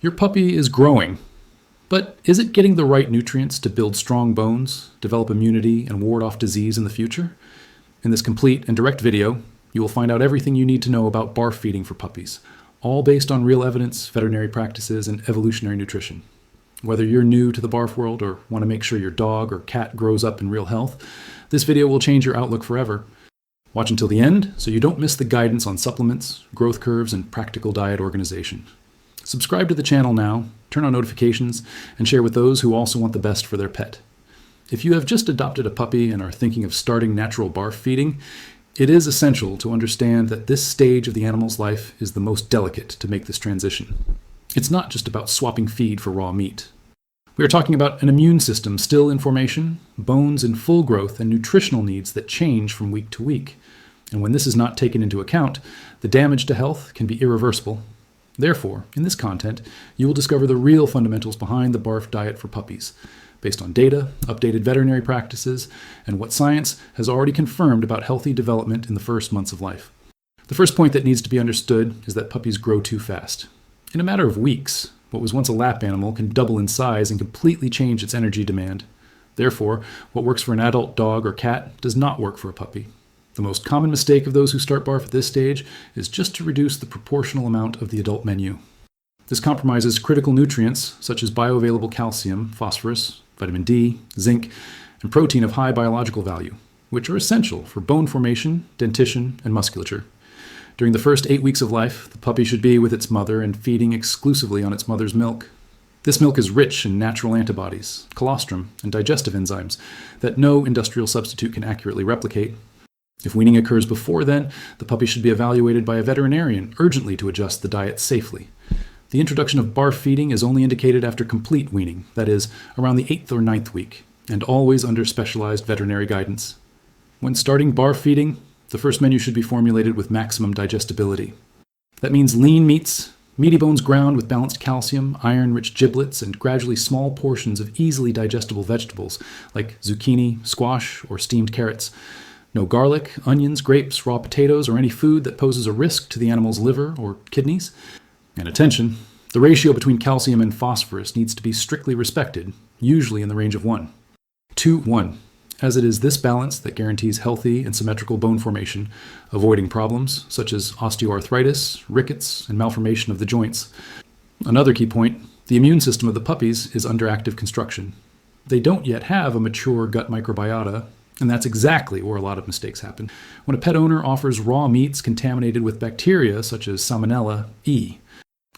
Your puppy is growing, but is it getting the right nutrients to build strong bones, develop immunity, and ward off disease in the future? In this complete and direct video, you will find out everything you need to know about BARF feeding for puppies, all based on real evidence, veterinary practices, and evolutionary nutrition. Whether you're new to the BARF world or want to make sure your dog or cat grows up in real health, this video will change your outlook forever. Watch until the end so you don't miss the guidance on supplements, growth curves, and practical diet organization. Subscribe to the channel now, turn on notifications, and share with those who also want the best for their pet. If you have just adopted a puppy and are thinking of starting natural BARF feeding, it is essential to understand that this stage of the animal's life is the most delicate to make this transition. It's not just about swapping feed for raw meat. We are talking about an immune system still in formation, bones in full growth, and nutritional needs that change from week to week. And when this is not taken into account, the damage to health can be irreversible. Therefore, in this content, you will discover the real fundamentals behind the BARF diet for puppies, based on data, updated veterinary practices, and what science has already confirmed about healthy development in the first months of life. The first point that needs to be understood is that puppies grow too fast. In a matter of weeks, what was once a lap animal can double in size and completely change its energy demand. Therefore, what works for an adult dog or cat does not work for a puppy. The most common mistake of those who start BARF at this stage is just to reduce the proportional amount of the adult menu. This compromises critical nutrients such as bioavailable calcium, phosphorus, vitamin D, zinc, and protein of high biological value, which are essential for bone formation, dentition, and musculature. During the first 8 weeks of life, the puppy should be with its mother and feeding exclusively on its mother's milk. This milk is rich in natural antibodies, colostrum, and digestive enzymes that no industrial substitute can accurately replicate. If weaning occurs before then, the puppy should be evaluated by a veterinarian urgently to adjust the diet safely. The introduction of BARF feeding is only indicated after complete weaning, that is, around the 8th or 9th week, and always under specialized veterinary guidance. When starting BARF feeding, the first menu should be formulated with maximum digestibility. That means lean meats, meaty bones ground with balanced calcium, iron-rich giblets, and gradually small portions of easily digestible vegetables like zucchini, squash, or steamed carrots. No garlic, onions, grapes, raw potatoes, or any food that poses a risk to the animal's liver or kidneys. And attention, the ratio between calcium and phosphorus needs to be strictly respected, usually in the range of 1 to 1, as it is this balance that guarantees healthy and symmetrical bone formation, avoiding problems such as osteoarthritis, rickets, and malformation of the joints. Another key point, the immune system of the puppies is under active construction. They don't yet have a mature gut microbiota, and that's exactly where a lot of mistakes happen. When a pet owner offers raw meats contaminated with bacteria such as Salmonella, E.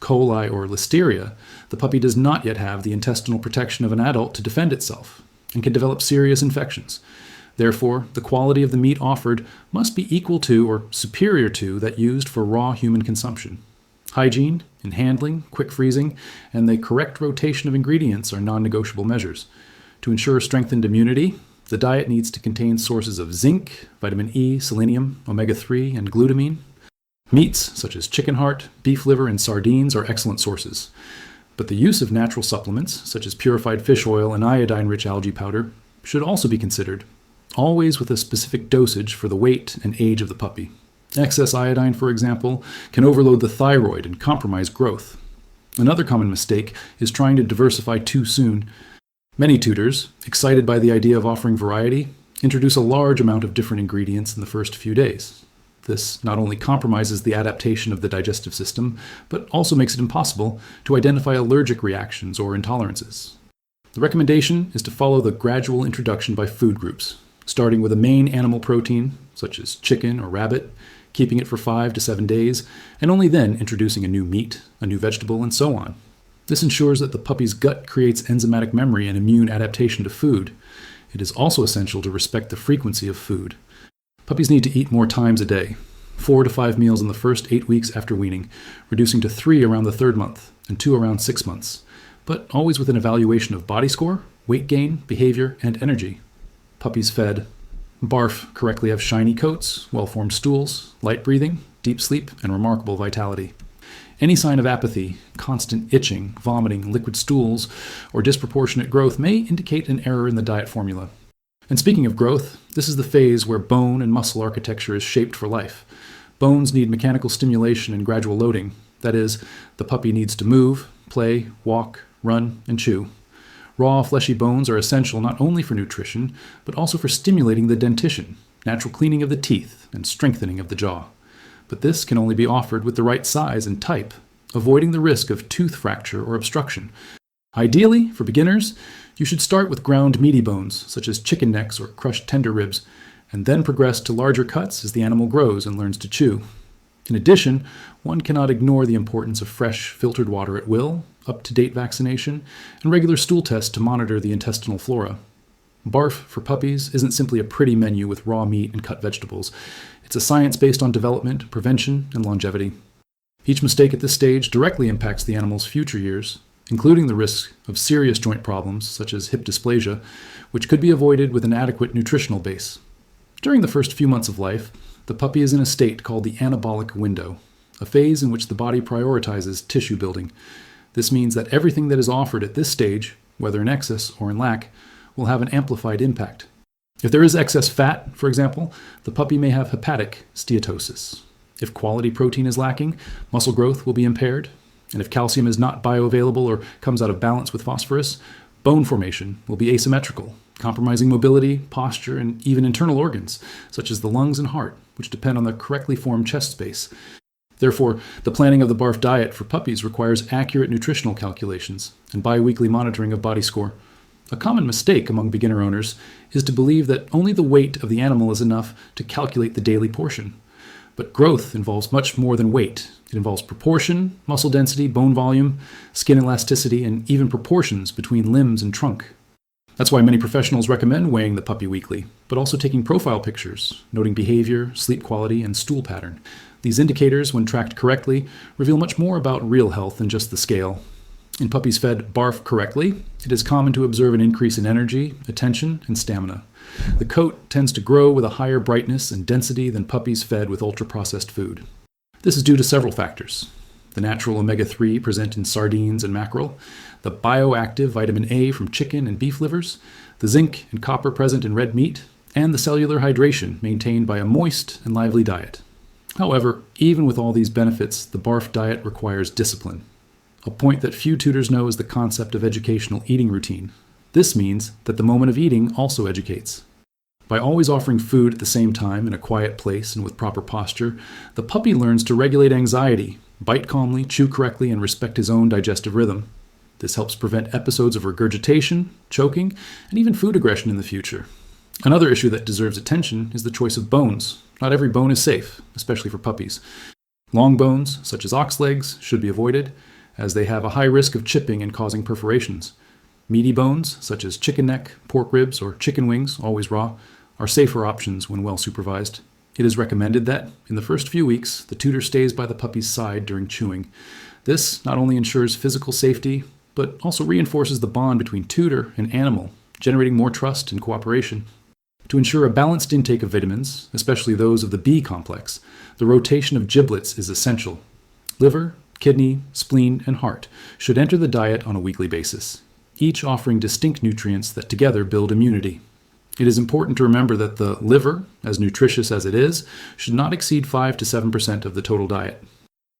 coli, or Listeria, the puppy does not yet have the intestinal protection of an adult to defend itself and can develop serious infections. Therefore, the quality of the meat offered must be equal to or superior to that used for raw human consumption. Hygiene in handling, quick freezing, and the correct rotation of ingredients are non-negotiable measures. To ensure strengthened immunity, the diet needs to contain sources of zinc, vitamin E, selenium, omega-3, and glutamine. Meats, such as chicken heart, beef liver, and sardines are excellent sources. But the use of natural supplements, such as purified fish oil and iodine-rich algae powder, should also be considered, always with a specific dosage for the weight and age of the puppy. Excess iodine, for example, can overload the thyroid and compromise growth. Another common mistake is trying to diversify too soon. Many tutors, excited by the idea of offering variety, introduce a large amount of different ingredients in the first few days. This not only compromises the adaptation of the digestive system, but also makes it impossible to identify allergic reactions or intolerances. The recommendation is to follow the gradual introduction by food groups, starting with a main animal protein, such as chicken or rabbit, keeping it for 5 to 7 days, and only then introducing a new meat, a new vegetable, and so on. This ensures that the puppy's gut creates enzymatic memory and immune adaptation to food. It is also essential to respect the frequency of food. Puppies need to eat more times a day, 4 to 5 meals in the first 8 weeks after weaning, reducing to 3 around the 3rd month and 2 around 6 months, but always with an evaluation of body score, weight gain, behavior, and energy. Puppies fed BARF correctly have shiny coats, well-formed stools, light breathing, deep sleep, and remarkable vitality. Any sign of apathy, constant itching, vomiting, liquid stools, or disproportionate growth may indicate an error in the diet formula. And speaking of growth, this is the phase where bone and muscle architecture is shaped for life. Bones need mechanical stimulation and gradual loading. That is, the puppy needs to move, play, walk, run, and chew. Raw, fleshy bones are essential not only for nutrition, but also for stimulating the dentition, natural cleaning of the teeth, and strengthening of the jaw. But this can only be offered with the right size and type, avoiding the risk of tooth fracture or obstruction. Ideally, for beginners, you should start with ground meaty bones, such as chicken necks or crushed tender ribs, and then progress to larger cuts as the animal grows and learns to chew. In addition, one cannot ignore the importance of fresh, filtered water at will, up-to-date vaccination, and regular stool tests to monitor the intestinal flora. BARF for puppies isn't simply a pretty menu with raw meat and cut vegetables. It's a science based on development, prevention, and longevity. Each mistake at this stage directly impacts the animal's future years, including the risk of serious joint problems such as hip dysplasia, which could be avoided with an adequate nutritional base. During the first few months of life, the puppy is in a state called the anabolic window, a phase in which the body prioritizes tissue building. This means that everything that is offered at this stage, whether in excess or in lack, will have an amplified impact. If there is excess fat, for example, the puppy may have hepatic steatosis. If quality protein is lacking, muscle growth will be impaired. And if calcium is not bioavailable or comes out of balance with phosphorus, bone formation will be asymmetrical, compromising mobility, posture, and even internal organs, such as the lungs and heart, which depend on the correctly formed chest space. Therefore, the planning of the BARF diet for puppies requires accurate nutritional calculations and bi-weekly monitoring of body score. A common mistake among beginner owners is to believe that only the weight of the animal is enough to calculate the daily portion. But growth involves much more than weight. It involves proportion, muscle density, bone volume, skin elasticity, and even proportions between limbs and trunk. That's why many professionals recommend weighing the puppy weekly, but also taking profile pictures, noting behavior, sleep quality, and stool pattern. These indicators, when tracked correctly, reveal much more about real health than just the scale. In puppies fed BARF correctly, it is common to observe an increase in energy, attention, and stamina. The coat tends to grow with a higher brightness and density than puppies fed with ultra-processed food. This is due to several factors: the natural omega-3 present in sardines and mackerel, the bioactive vitamin A from chicken and beef livers, the zinc and copper present in red meat, and the cellular hydration maintained by a moist and lively diet. However, even with all these benefits, the BARF diet requires discipline. A point that few tutors know is the concept of educational eating routine. This means that the moment of eating also educates. By always offering food at the same time in a quiet place and with proper posture, the puppy learns to regulate anxiety, bite calmly, chew correctly, and respect his own digestive rhythm. This helps prevent episodes of regurgitation, choking, and even food aggression in the future. Another issue that deserves attention is the choice of bones. Not every bone is safe, especially for puppies. Long bones, such as ox legs, should be avoided, as they have a high risk of chipping and causing perforations. Meaty bones, such as chicken neck, pork ribs, or chicken wings, always raw, are safer options when well supervised. It is recommended that, in the first few weeks, the tutor stays by the puppy's side during chewing. This not only ensures physical safety, but also reinforces the bond between tutor and animal, generating more trust and cooperation. To ensure a balanced intake of vitamins, especially those of the B complex, the rotation of giblets is essential. Liver, kidney, spleen, and heart should enter the diet on a weekly basis, each offering distinct nutrients that together build immunity. It is important to remember that the liver, as nutritious as it is, should not exceed 5 to 7% of the total diet.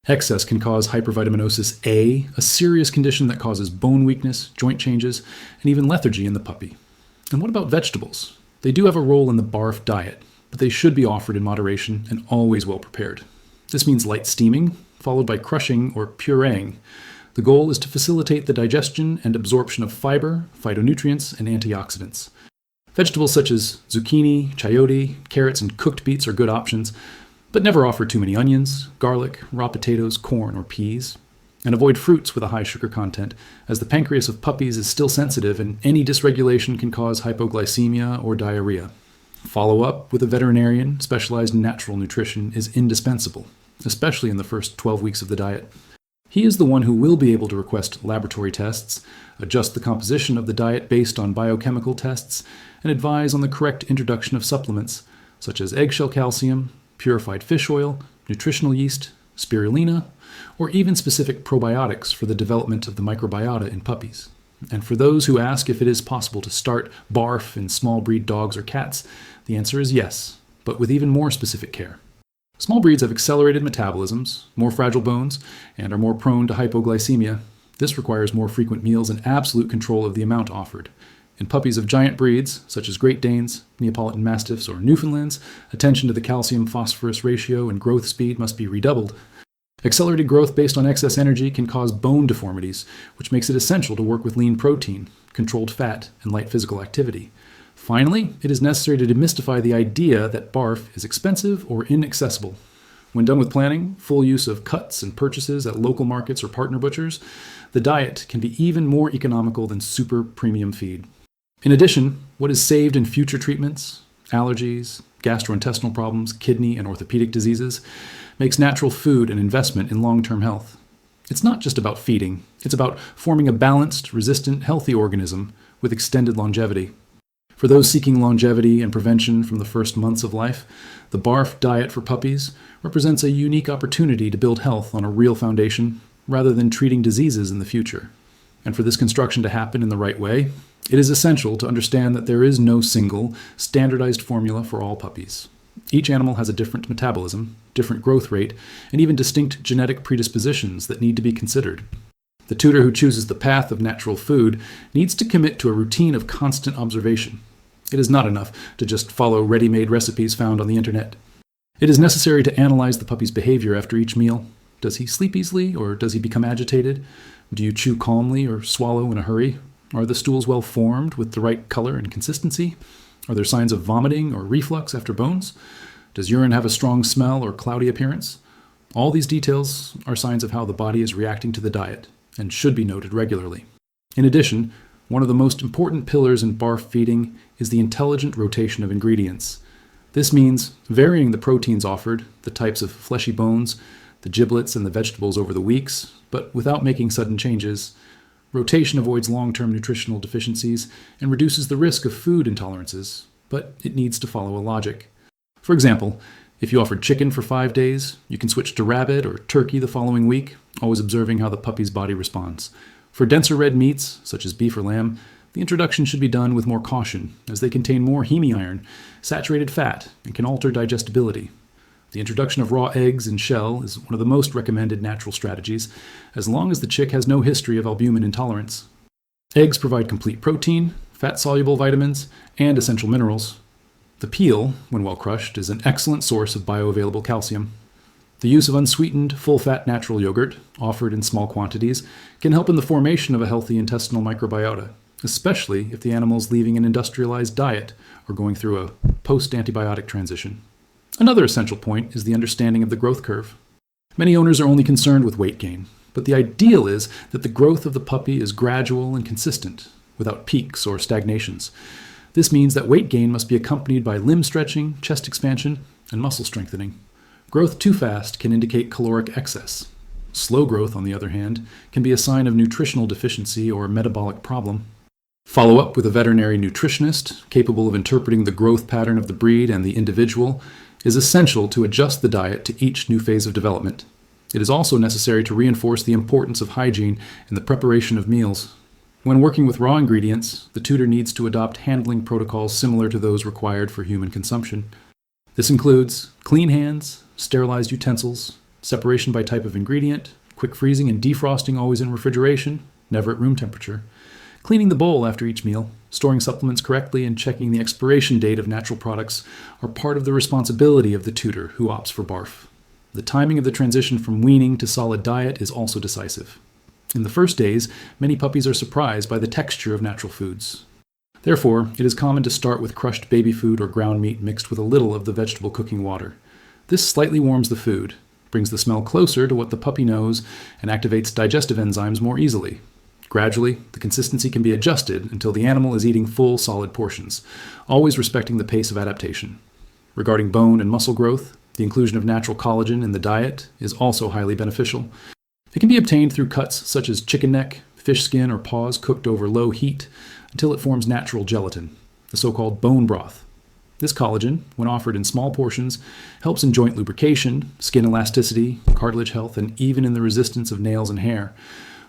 Excess can cause hypervitaminosis A, a serious condition that causes bone weakness, joint changes, and even lethargy in the puppy. And what about vegetables? They do have a role in the BARF diet, but they should be offered in moderation and always well prepared. This means light steaming, followed by crushing or pureeing. The goal is to facilitate the digestion and absorption of fiber, phytonutrients, and antioxidants. Vegetables such as zucchini, chayote, carrots, and cooked beets are good options, but never offer too many onions, garlic, raw potatoes, corn, or peas. And avoid fruits with a high sugar content, as the pancreas of puppies is still sensitive and any dysregulation can cause hypoglycemia or diarrhea. Follow up with a veterinarian specialized in natural nutrition is indispensable, especially in the first 12 weeks of the diet. He is the one who will be able to request laboratory tests, adjust the composition of the diet based on biochemical tests, and advise on the correct introduction of supplements, such as eggshell calcium, purified fish oil, nutritional yeast, spirulina, or even specific probiotics for the development of the microbiota in puppies. And for those who ask if it is possible to start BARF in small breed dogs or cats, the answer is yes, but with even more specific care. Small breeds have accelerated metabolisms, more fragile bones, and are more prone to hypoglycemia. This requires more frequent meals and absolute control of the amount offered. In puppies of giant breeds, such as Great Danes, Neapolitan Mastiffs, or Newfoundlands, attention to the calcium-phosphorus ratio and growth speed must be redoubled. Accelerated growth based on excess energy can cause bone deformities, which makes it essential to work with lean protein, controlled fat, and light physical activity. Finally, it is necessary to demystify the idea that BARF is expensive or inaccessible. When done with planning, full use of cuts and purchases at local markets or partner butchers, the diet can be even more economical than super premium feed. In addition, what is saved in future treatments, allergies, gastrointestinal problems, kidney and orthopedic diseases, makes natural food an investment in long-term health. It's not just about feeding, it's about forming a balanced, resistant, healthy organism with extended longevity. For those seeking longevity and prevention from the first months of life, the BARF diet for puppies represents a unique opportunity to build health on a real foundation rather than treating diseases in the future. And for this construction to happen in the right way, it is essential to understand that there is no single, standardized formula for all puppies. Each animal has a different metabolism, different growth rate, and even distinct genetic predispositions that need to be considered. The tutor who chooses the path of natural food needs to commit to a routine of constant observation. It is not enough to just follow ready-made recipes found on the internet. It is necessary to analyze the puppy's behavior after each meal. Does he sleep easily, or does he become agitated? Do you chew calmly or swallow in a hurry? Are the stools well formed with the right color and consistency? Are there signs of vomiting or reflux after bones? Does urine have a strong smell or cloudy appearance? All these details are signs of how the body is reacting to the diet and should be noted regularly. In addition, one of the most important pillars in BARF feeding is the intelligent rotation of ingredients. This means varying the proteins offered, the types of fleshy bones, the giblets, and the vegetables over the weeks, but without making sudden changes. Rotation avoids long-term nutritional deficiencies and reduces the risk of food intolerances, but it needs to follow a logic. For example, if you offered chicken for 5 days, you can switch to rabbit or turkey the following week, always observing how the puppy's body responds. For denser red meats, such as beef or lamb, the introduction should be done with more caution, as they contain more heme-iron, saturated fat, and can alter digestibility. The introduction of raw eggs and shell is one of the most recommended natural strategies, as long as the chick has no history of albumin intolerance. Eggs provide complete protein, fat-soluble vitamins, and essential minerals. The peel, when well crushed, is an excellent source of bioavailable calcium. The use of unsweetened, full-fat natural yogurt, offered in small quantities, can help in the formation of a healthy intestinal microbiota, especially if the animal is leaving an industrialized diet or going through a post-antibiotic transition. Another essential point is the understanding of the growth curve. Many owners are only concerned with weight gain, but the ideal is that the growth of the puppy is gradual and consistent, without peaks or stagnations. This means that weight gain must be accompanied by limb stretching, chest expansion, and muscle strengthening. Growth too fast can indicate caloric excess. Slow growth, on the other hand, can be a sign of nutritional deficiency or metabolic problem. Follow up with a veterinary nutritionist capable of interpreting the growth pattern of the breed and the individual is essential to adjust the diet to each new phase of development. It is also necessary to reinforce the importance of hygiene in the preparation of meals. When working with raw ingredients, the tutor needs to adopt handling protocols similar to those required for human consumption. This includes clean hands, sterilized utensils, separation by type of ingredient, quick freezing and defrosting always in refrigeration, never at room temperature, cleaning the bowl after each meal, storing supplements correctly, and checking the expiration date of natural products are part of the responsibility of the tutor who opts for BARF. The timing of the transition from weaning to solid diet is also decisive. In the first days, many puppies are surprised by the texture of natural foods. Therefore, it is common to start with crushed baby food or ground meat mixed with a little of the vegetable cooking water. This slightly warms the food, brings the smell closer to what the puppy knows, and activates digestive enzymes more easily. Gradually, the consistency can be adjusted until the animal is eating full, solid portions, always respecting the pace of adaptation. Regarding bone and muscle growth, the inclusion of natural collagen in the diet is also highly beneficial. It can be obtained through cuts such as chicken neck, fish skin, or paws cooked over low heat until it forms natural gelatin, the so-called bone broth. This collagen, when offered in small portions, helps in joint lubrication, skin elasticity, cartilage health, and even in the resistance of nails and hair.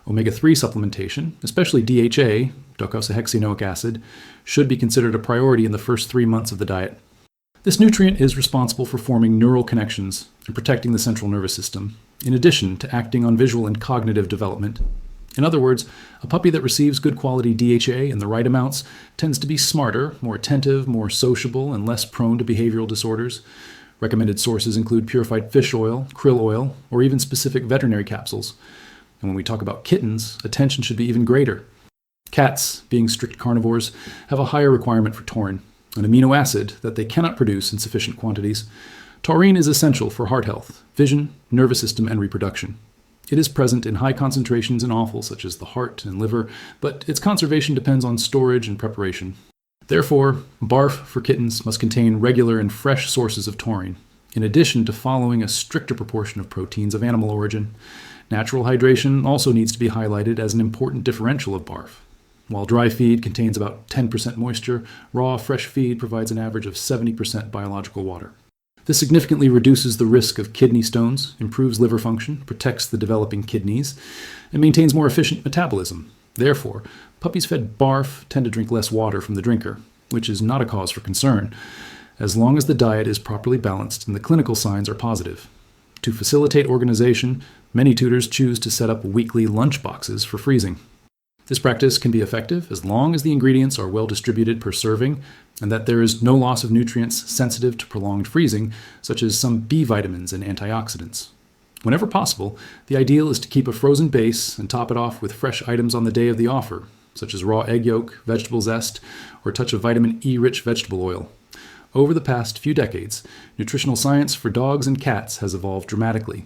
Omega-3 supplementation, especially DHA, docosahexaenoic acid, should be considered a priority in the first 3 months of the diet. This nutrient is responsible for forming neural connections and protecting the central nervous system, in addition to acting on visual and cognitive development. In other words, a puppy that receives good quality DHA in the right amounts tends to be smarter, more attentive, more sociable, and less prone to behavioral disorders. Recommended sources include purified fish oil, krill oil, or even specific veterinary capsules. And when we talk about kittens, attention should be even greater. Cats, being strict carnivores, have a higher requirement for taurine, an amino acid that they cannot produce in sufficient quantities. Taurine is essential for heart health, vision, nervous system, and reproduction. It is present in high concentrations in offal, such as the heart and liver, but its conservation depends on storage and preparation. Therefore, BARF for kittens must contain regular and fresh sources of taurine, in addition to following a stricter proportion of proteins of animal origin. Natural hydration also needs to be highlighted as an important differential of BARF. While dry feed contains about 10% moisture, raw, fresh feed provides an average of 70% biological water. This significantly reduces the risk of kidney stones, improves liver function, protects the developing kidneys, and maintains more efficient metabolism. Therefore, puppies fed BARF tend to drink less water from the drinker, which is not a cause for concern, as long as the diet is properly balanced and the clinical signs are positive. To facilitate organization, many tutors choose to set up weekly lunch boxes for freezing. This practice can be effective as long as the ingredients are well distributed per serving and that there is no loss of nutrients sensitive to prolonged freezing, such as some B vitamins and antioxidants. Whenever possible, the ideal is to keep a frozen base and top it off with fresh items on the day of the offer, such as raw egg yolk, vegetable zest, or a touch of vitamin E-rich vegetable oil. Over the past few decades, nutritional science for dogs and cats has evolved dramatically.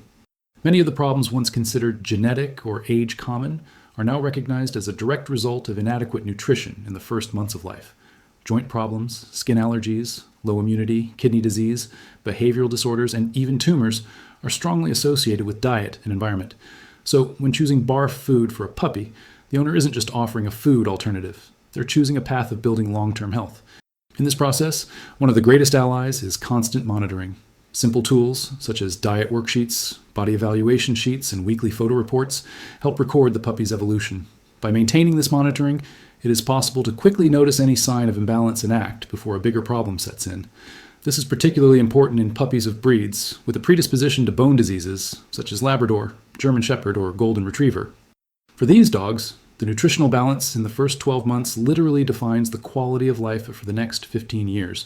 Many of the problems once considered genetic or age common are now recognized as a direct result of inadequate nutrition in the first months of life. Joint problems, skin allergies, low immunity, kidney disease, behavioral disorders, and even tumors are strongly associated with diet and environment. So when choosing BARF food for a puppy, the owner isn't just offering a food alternative. They're choosing a path of building long-term health. In this process, one of the greatest allies is constant monitoring. Simple tools, such as diet worksheets, body evaluation sheets, and weekly photo reports, help record the puppy's evolution. By maintaining this monitoring, it is possible to quickly notice any sign of imbalance and act before a bigger problem sets in. This is particularly important in puppies of breeds with a predisposition to bone diseases, such as Labrador, German Shepherd, or Golden Retriever. For these dogs, the nutritional balance in the first 12 months literally defines the quality of life for the next 15 years.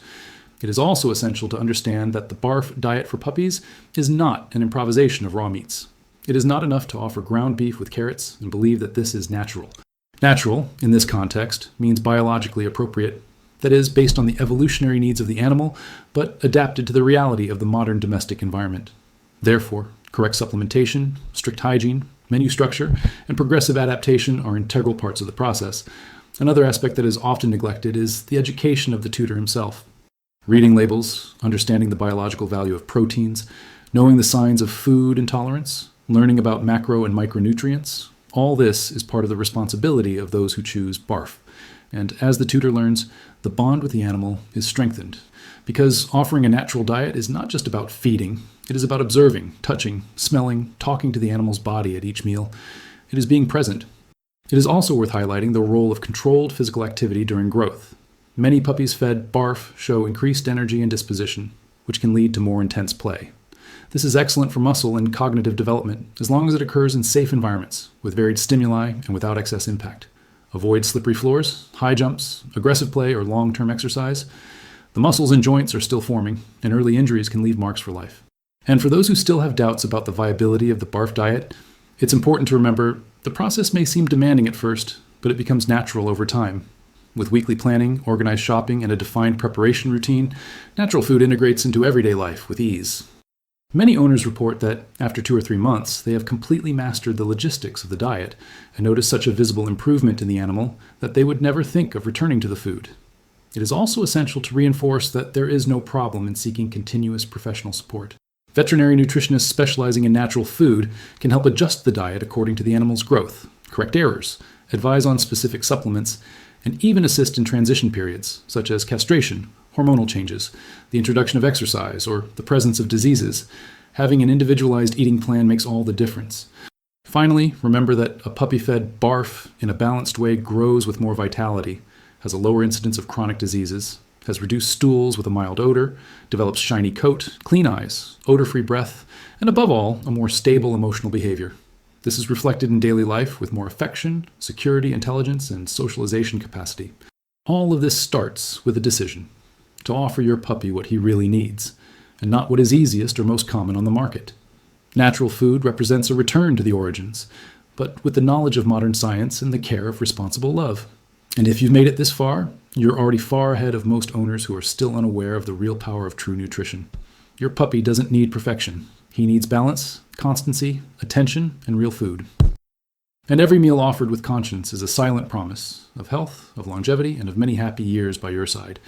It is also essential to understand that the BARF diet for puppies is not an improvisation of raw meats. It is not enough to offer ground beef with carrots and believe that this is natural. Natural, in this context, means biologically appropriate, that is, based on the evolutionary needs of the animal, but adapted to the reality of the modern domestic environment. Therefore, correct supplementation, strict hygiene, menu structure, and progressive adaptation are integral parts of the process. Another aspect that is often neglected is the education of the tutor himself. Reading labels, understanding the biological value of proteins, knowing the signs of food intolerance, learning about macro and micronutrients, all this is part of the responsibility of those who choose BARF. And as the tutor learns, the bond with the animal is strengthened. Because offering a natural diet is not just about feeding, it is about observing, touching, smelling, talking to the animal's body at each meal. It is being present. It is also worth highlighting the role of controlled physical activity during growth. Many puppies fed BARF show increased energy and disposition, which can lead to more intense play. This is excellent for muscle and cognitive development, as long as it occurs in safe environments, with varied stimuli and without excess impact. Avoid slippery floors, high jumps, aggressive play, or long-term exercise. The muscles and joints are still forming, and early injuries can leave marks for life. And for those who still have doubts about the viability of the BARF diet, it's important to remember the process may seem demanding at first, but it becomes natural over time. With weekly planning, organized shopping, and a defined preparation routine, natural food integrates into everyday life with ease. Many owners report that after 2 or 3 months, they have completely mastered the logistics of the diet and notice such a visible improvement in the animal that they would never think of returning to the food. It is also essential to reinforce that there is no problem in seeking continuous professional support. Veterinary nutritionists specializing in natural food can help adjust the diet according to the animal's growth, correct errors, advise on specific supplements, and even assist in transition periods, such as castration, hormonal changes, the introduction of exercise, or the presence of diseases. Having an individualized eating plan makes all the difference. Finally, remember that a puppy fed BARF in a balanced way grows with more vitality, has a lower incidence of chronic diseases, has reduced stools with a mild odor, develops shiny coat, clean eyes, odor-free breath, and above all, a more stable emotional behavior. This is reflected in daily life with more affection, security, intelligence, and socialization capacity. All of this starts with a decision to offer your puppy what he really needs, and not what is easiest or most common on the market. Natural food represents a return to the origins, but with the knowledge of modern science and the care of responsible love. And if you've made it this far, you're already far ahead of most owners who are still unaware of the real power of true nutrition. Your puppy doesn't need perfection. He needs balance, constancy, attention, and real food. And every meal offered with conscience is a silent promise of health, of longevity, and of many happy years by your side.